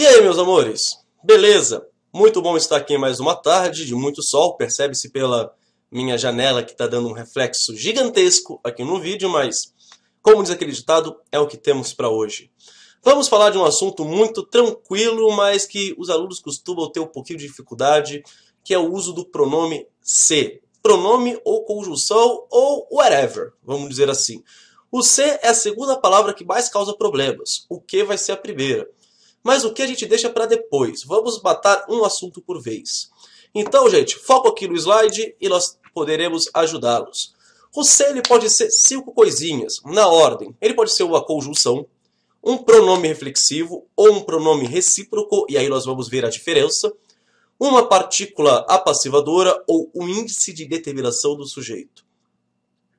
E aí, meus amores? Beleza? Muito bom estar aqui em mais uma tarde de muito sol. Percebe-se pela minha janela que está dando um reflexo gigantesco aqui no vídeo, mas, como diz aquele ditado, é o que temos para hoje. Vamos falar de um assunto muito tranquilo, mas que os alunos costumam ter um pouquinho de dificuldade, que é o uso do pronome se. Pronome ou conjunção ou whatever, vamos dizer assim. O se é a segunda palavra que mais causa problemas. O que vai ser a primeira. Mas o que a gente deixa para depois? Vamos matar um assunto por vez. Então, gente, foco aqui no slide e nós poderemos ajudá-los. O se ele pode ser 5 coisinhas, na ordem. Ele pode ser uma conjunção, um pronome reflexivo ou um pronome recíproco, e aí nós vamos ver a diferença, uma partícula apassivadora ou um índice de determinação do sujeito.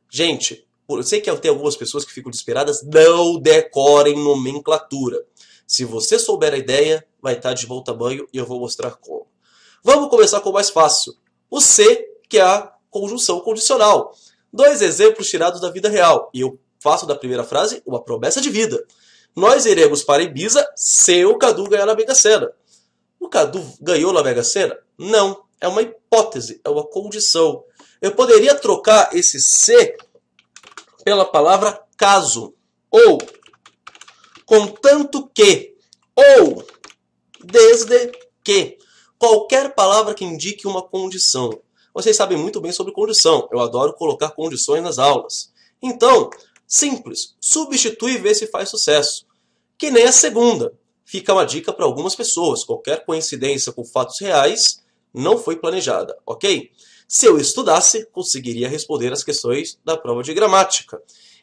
Gente, eu sei que tem algumas pessoas que ficam desesperadas, não decorem nomenclatura. Se você souber a ideia, vai estar de bom tamanho e eu vou mostrar como. Vamos começar com o mais fácil. O se, que é a conjunção condicional. 2 exemplos tirados da vida real. E eu faço da primeira frase uma promessa de vida. Nós iremos para Ibiza se o Cadu ganhar na Mega Sena. O Cadu ganhou na Mega Sena? Não. É uma hipótese, é uma condição. Eu poderia trocar esse se pela palavra caso. Ou contanto que, ou desde que. Qualquer palavra que indique uma condição. Vocês sabem muito bem sobre condição. Eu adoro colocar condições nas aulas. Então, simples. Substitui e vê se faz sucesso. Que nem a segunda. Fica uma dica para algumas pessoas. Qualquer coincidência com fatos reais não foi planejada, ok? Se eu estudasse, conseguiria responder as questões da prova de gramática.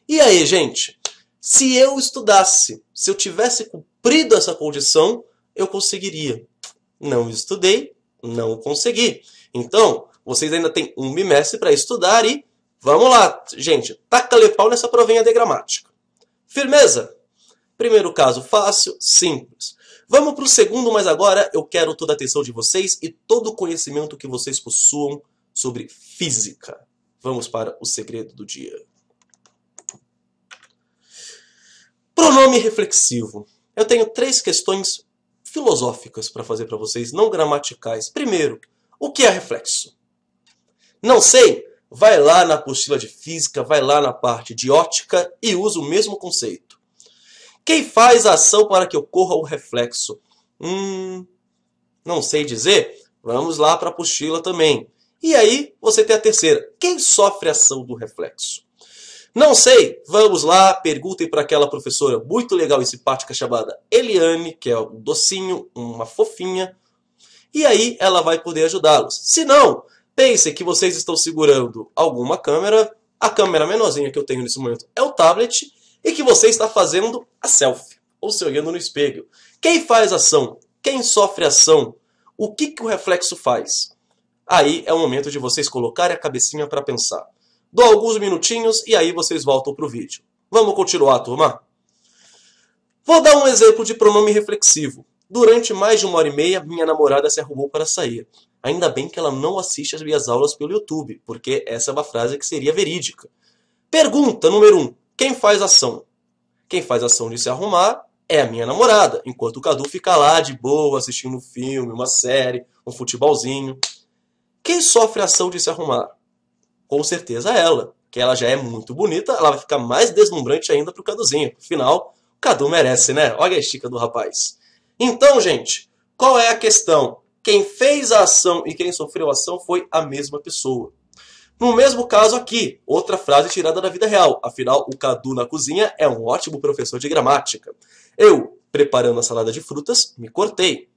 E aí, gente? Se eu estudasse, se eu tivesse cumprido essa condição, eu conseguiria. Não estudei, não consegui. Então, vocês ainda têm um bimestre para estudar e vamos lá, gente. Taca-lhe pau nessa provinha de gramática. Firmeza? Primeiro caso fácil, simples. Vamos para o segundo, mas agora eu quero toda a atenção de vocês e todo o conhecimento que vocês possuam sobre física. Vamos para o segredo do dia. Pronome reflexivo. Eu tenho 3 questões filosóficas para fazer para vocês, não gramaticais. Primeiro, o que é reflexo? Não sei? Vai lá na apostila de física, vai lá na parte de ótica e usa o mesmo conceito. Quem faz a ação para que ocorra o reflexo? Não sei dizer? Vamos lá para a apostila também. E aí, você tem a terceira. Quem sofre a ação do reflexo? Não sei, vamos lá, perguntem para aquela professora muito legal e simpática chamada Eliane, que é um docinho, uma fofinha, e aí ela vai poder ajudá-los. Se não, pensem que vocês estão segurando alguma câmera, a câmera menorzinha que eu tenho nesse momento é o tablet, e que você está fazendo a selfie, ou se olhando no espelho. Quem faz ação? Quem sofre ação? O que o reflexo faz? Aí é o momento de vocês colocarem a cabecinha para pensar. Dou alguns minutinhos e aí vocês voltam para o vídeo. Vamos continuar, turma? Vou dar um exemplo de pronome reflexivo. Durante mais de 1h30, minha namorada se arrumou para sair. Ainda bem que ela não assiste as minhas aulas pelo YouTube, porque essa é uma frase que seria verídica. Pergunta número 1. Quem faz ação? Quem faz ação de se arrumar é a minha namorada, enquanto o Cadu fica lá de boa, assistindo um filme, uma série, um futebolzinho. Quem sofre a ação de se arrumar? Com certeza ela, que ela já é muito bonita, ela vai ficar mais deslumbrante ainda pro Caduzinho. Afinal, o Cadu merece, né? Olha a estica do rapaz. Então, gente, qual é a questão? Quem fez a ação e quem sofreu a ação foi a mesma pessoa. No mesmo caso aqui, outra frase tirada da vida real. Afinal, o Cadu na cozinha é um ótimo professor de gramática. Eu, preparando a salada de frutas, me cortei.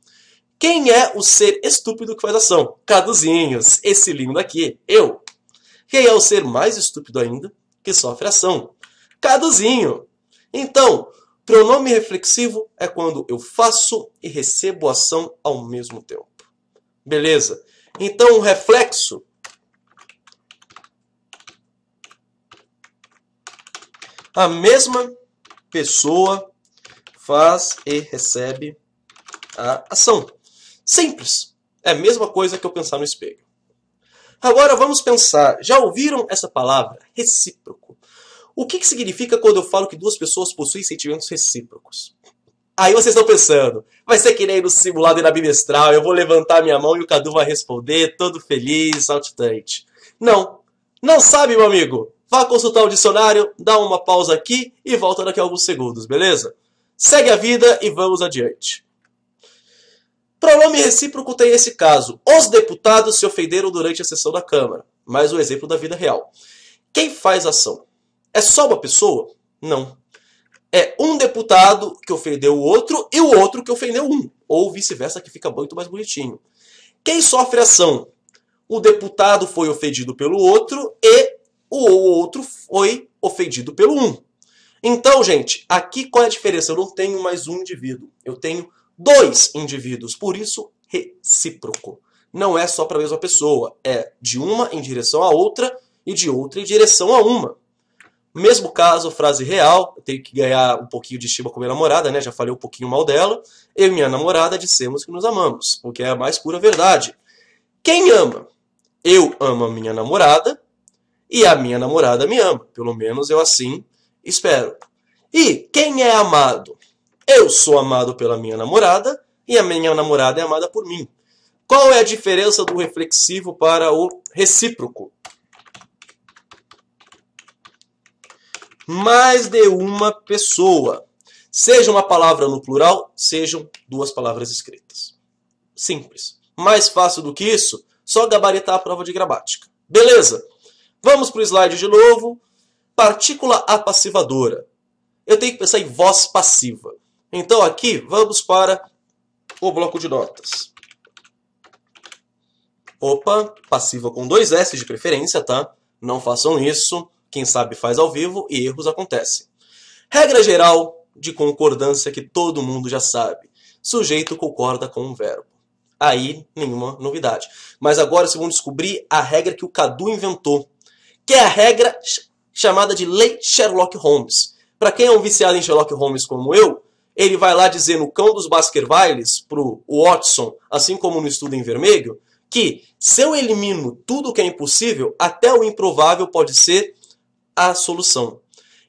Quem é o ser estúpido que faz ação? Caduzinhos, esse lindo aqui, eu. Quem é o ser mais estúpido ainda que sofre ação? Caduzinho. Então, pronome reflexivo é quando eu faço e recebo ação ao mesmo tempo. Beleza? Então, o reflexo a mesma pessoa faz e recebe a ação. Simples. É a mesma coisa que eu pensar no espelho. Agora vamos pensar, já ouviram essa palavra? Recíproco. O que significa quando eu falo que duas pessoas possuem sentimentos recíprocos? Aí vocês estão pensando, vai ser que nem no simulado e na bimestral, eu vou levantar minha mão e o Cadu vai responder, todo feliz, saltitante. Não, não sabe, meu amigo? Vá consultar o dicionário, dá uma pausa aqui e volta daqui a alguns segundos, beleza? Segue a vida e vamos adiante. Pronome recíproco tem esse caso. Os deputados se ofenderam durante a sessão da Câmara. Mais um exemplo da vida real. Quem faz a ação? É só uma pessoa? Não. É um deputado que ofendeu o outro e o outro que ofendeu um. Ou vice-versa, que fica muito mais bonitinho. Quem sofre a ação? O deputado foi ofendido pelo outro e o outro foi ofendido pelo um. Então, gente, aqui qual é a diferença? Eu não tenho mais um indivíduo. Eu tenho dois indivíduos. Por isso, recíproco. Não é só para a mesma pessoa. É de uma em direção à outra e de outra em direção a uma. Mesmo caso, frase real, eu tenho que ganhar um pouquinho de estima com minha namorada, né? Já falei um pouquinho mal dela. Eu e minha namorada dissemos que nos amamos, o que é a mais pura verdade. Quem ama? Eu amo a minha namorada e a minha namorada me ama. Pelo menos eu assim espero. E quem é amado? Eu sou amado pela minha namorada e a minha namorada é amada por mim. Qual é a diferença do reflexivo para o recíproco? Mais de uma pessoa. Seja uma palavra no plural, sejam duas palavras escritas. Simples. Mais fácil do que isso, só gabaritar a prova de gramática. Beleza. Vamos para o slide de novo. Partícula apassivadora. Eu tenho que pensar em voz passiva. Então aqui, vamos para o bloco de notas. Opa, passiva com 2 S de preferência, tá? Não façam isso. Quem sabe faz ao vivo e erros acontecem. Regra geral de concordância que todo mundo já sabe. Sujeito concorda com um verbo. Aí, nenhuma novidade. Mas agora vocês vão descobrir a regra que o Cadu inventou. Que é a regra chamada de Lei Sherlock Holmes. Para quem é um viciado em Sherlock Holmes como eu, ele vai lá dizer no Cão dos Baskervilles pro Watson, assim como no Estudo em Vermelho, que se eu elimino tudo que é impossível, até o improvável pode ser a solução.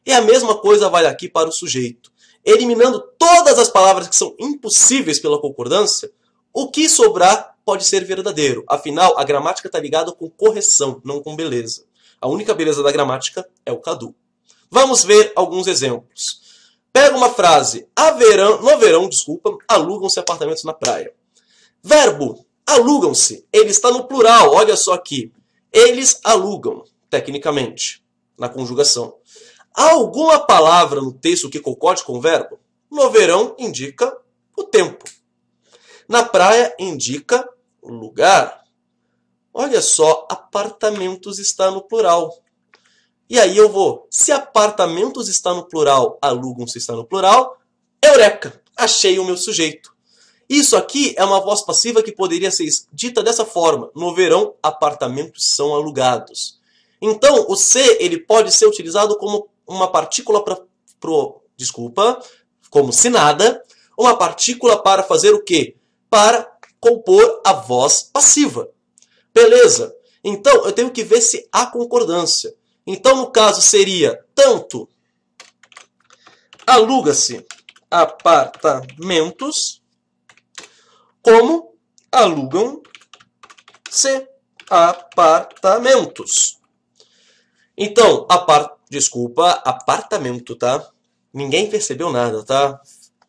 E a mesma coisa vale aqui para o sujeito. Eliminando todas as palavras que são impossíveis pela concordância, o que sobrar pode ser verdadeiro. Afinal, a gramática está ligada com correção, não com beleza. A única beleza da gramática é o Cadu. Vamos ver alguns exemplos. Pega uma frase. No verão, alugam-se apartamentos na praia. Verbo, alugam-se. Ele está no plural, olha só aqui. Eles alugam, tecnicamente, na conjugação. Há alguma palavra no texto que concorde com o verbo? No verão, indica o tempo. Na praia, indica o lugar. Olha só, apartamentos está no plural. E aí eu vou, se apartamentos está no plural, alugam-se está no plural, eureka, achei o meu sujeito. Isso aqui é uma voz passiva que poderia ser dita dessa forma. No verão, apartamentos são alugados. Então, o se ele pode ser utilizado como uma partícula como se nada, uma partícula para fazer o quê? Para compor a voz passiva. Beleza? Então, eu tenho que ver se há concordância. Então, no caso, seria tanto aluga-se apartamentos como alugam-se apartamentos. Então, apartamento, tá? Ninguém percebeu nada, tá?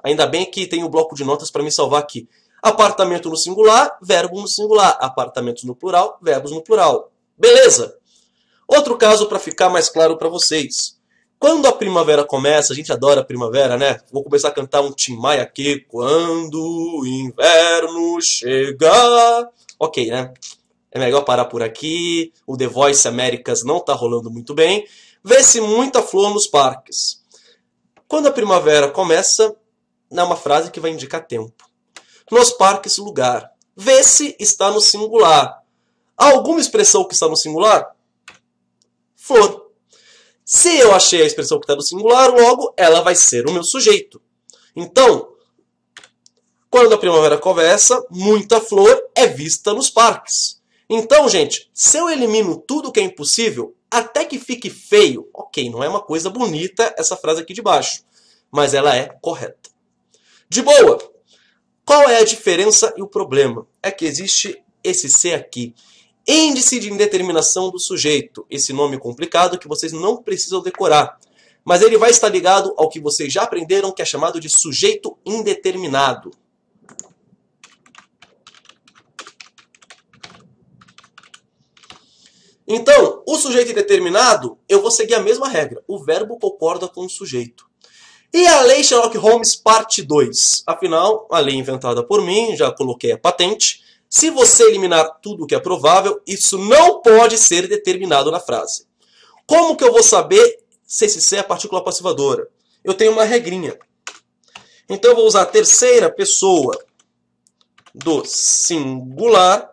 Ainda bem que tem o bloco de notas para me salvar aqui. Apartamento no singular, verbo no singular. Apartamentos no plural, verbos no plural. Beleza? Outro caso para ficar mais claro para vocês. Quando a primavera começa, a gente adora a primavera, né? Vou começar a cantar um Tim Maia aqui. Quando o inverno chegar... Ok, né? É melhor parar por aqui. O The Voice Américas não está rolando muito bem. Vê-se muita flor nos parques. Quando a primavera começa, é uma frase que vai indicar tempo. Nos parques, lugar. Vê-se está no singular. Há alguma expressão que está no singular? Flor. Se eu achei a expressão que está no singular, logo ela vai ser o meu sujeito. Então, quando a primavera começa, muita flor é vista nos parques. Então, gente, se eu elimino tudo que é impossível, até que fique feio, ok, não é uma coisa bonita essa frase aqui de baixo, mas ela é correta. De boa! Qual é a diferença e o problema? É que existe esse C aqui. Índice de indeterminação do sujeito. Esse nome complicado que vocês não precisam decorar. Mas ele vai estar ligado ao que vocês já aprenderam, que é chamado de sujeito indeterminado. Então, o sujeito indeterminado, eu vou seguir a mesma regra. O verbo concorda com o sujeito. E a Lei Sherlock Holmes, parte 2. Afinal, a lei inventada por mim, já coloquei a patente. Se você eliminar tudo o que é provável, isso não pode ser determinado na frase. Como que eu vou saber se esse C é partícula passivadora? Eu tenho uma regrinha. Então eu vou usar a terceira pessoa do singular.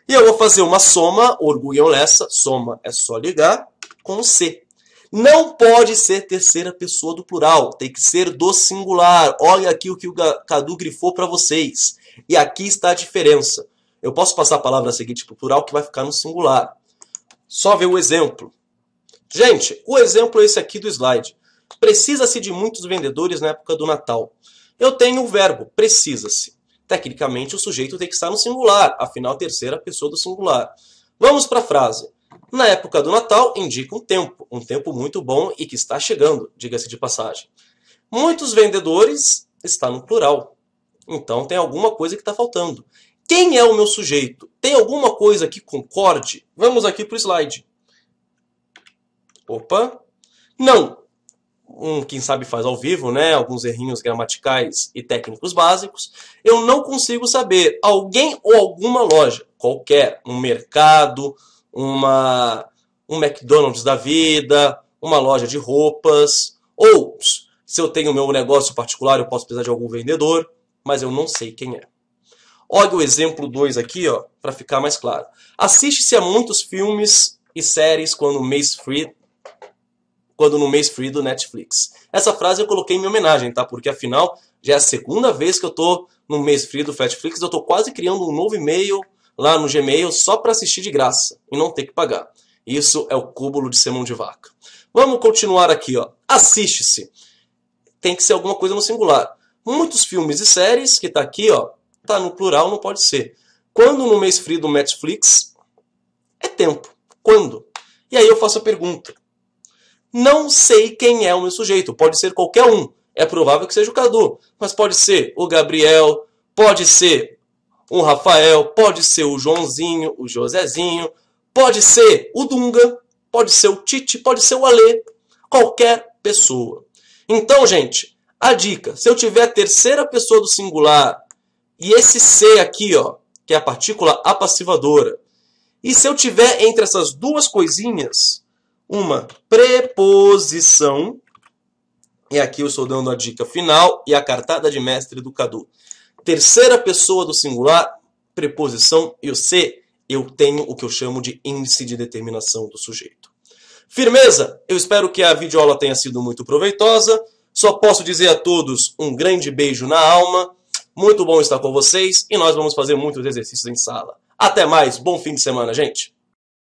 E eu vou fazer uma soma, orgulho lessa, soma é só ligar, com o C. Não pode ser terceira pessoa do plural, tem que ser do singular. Olha aqui o que o Cadu grifou para vocês. E aqui está a diferença. Eu posso passar a palavra seguinte para o plural que vai ficar no singular. Só ver o exemplo. Gente, o exemplo é esse aqui do slide. Precisa-se de muitos vendedores na época do Natal. Eu tenho o verbo, precisa-se. Tecnicamente, o sujeito tem que estar no singular, afinal, terceira pessoa do singular. Vamos para a frase. Na época do Natal, indica um tempo muito bom e que está chegando, diga-se de passagem. Muitos vendedores está no plural. Então, tem alguma coisa que está faltando. Quem é o meu sujeito? Tem alguma coisa que concorde? Vamos aqui para o slide. Opa! Não! Quem sabe faz ao vivo, né? Alguns errinhos gramaticais e técnicos básicos. Eu não consigo saber. Alguém ou alguma loja, qualquer, um mercado, um McDonald's da vida, uma loja de roupas, ou se eu tenho meu negócio particular, eu posso precisar de algum vendedor, mas eu não sei quem é. Olha o exemplo 2 aqui, ó, para ficar mais claro. Assiste-se a muitos filmes e séries quando no mês free do Netflix. Essa frase eu coloquei em minha homenagem, tá? Porque afinal, já é a segunda vez que eu tô no mês free do Netflix, eu tô quase criando um novo e-mail lá no Gmail só para assistir de graça e não ter que pagar. Isso é o cúmulo de ser mão de vaca. Vamos continuar aqui, ó. Assiste-se. Tem que ser alguma coisa no singular. Muitos filmes e séries, que tá aqui, ó, tá no plural, não pode ser. Quando no mês free do Netflix, é tempo. Quando? E aí eu faço a pergunta. Não sei quem é o meu sujeito. Pode ser qualquer um. É provável que seja o Cadu. Mas pode ser o Gabriel, pode ser o Rafael, pode ser o Joãozinho, o Josézinho, pode ser o Dunga, pode ser o Tite, pode ser o Alê. Qualquer pessoa. Então, gente, a dica. Se eu tiver a terceira pessoa do singular e esse C aqui, ó, que é a partícula apassivadora, e se eu tiver entre essas duas coisinhas uma preposição, e aqui eu estou dando a dica final e a cartada de mestre do Cadu. Terceira pessoa do singular, preposição e o C, eu tenho o que eu chamo de índice de determinação do sujeito. Firmeza? Eu espero que a videoaula tenha sido muito proveitosa. Só posso dizer a todos um grande beijo na alma. Muito bom estar com vocês e nós vamos fazer muitos exercícios em sala. Até mais, bom fim de semana, gente!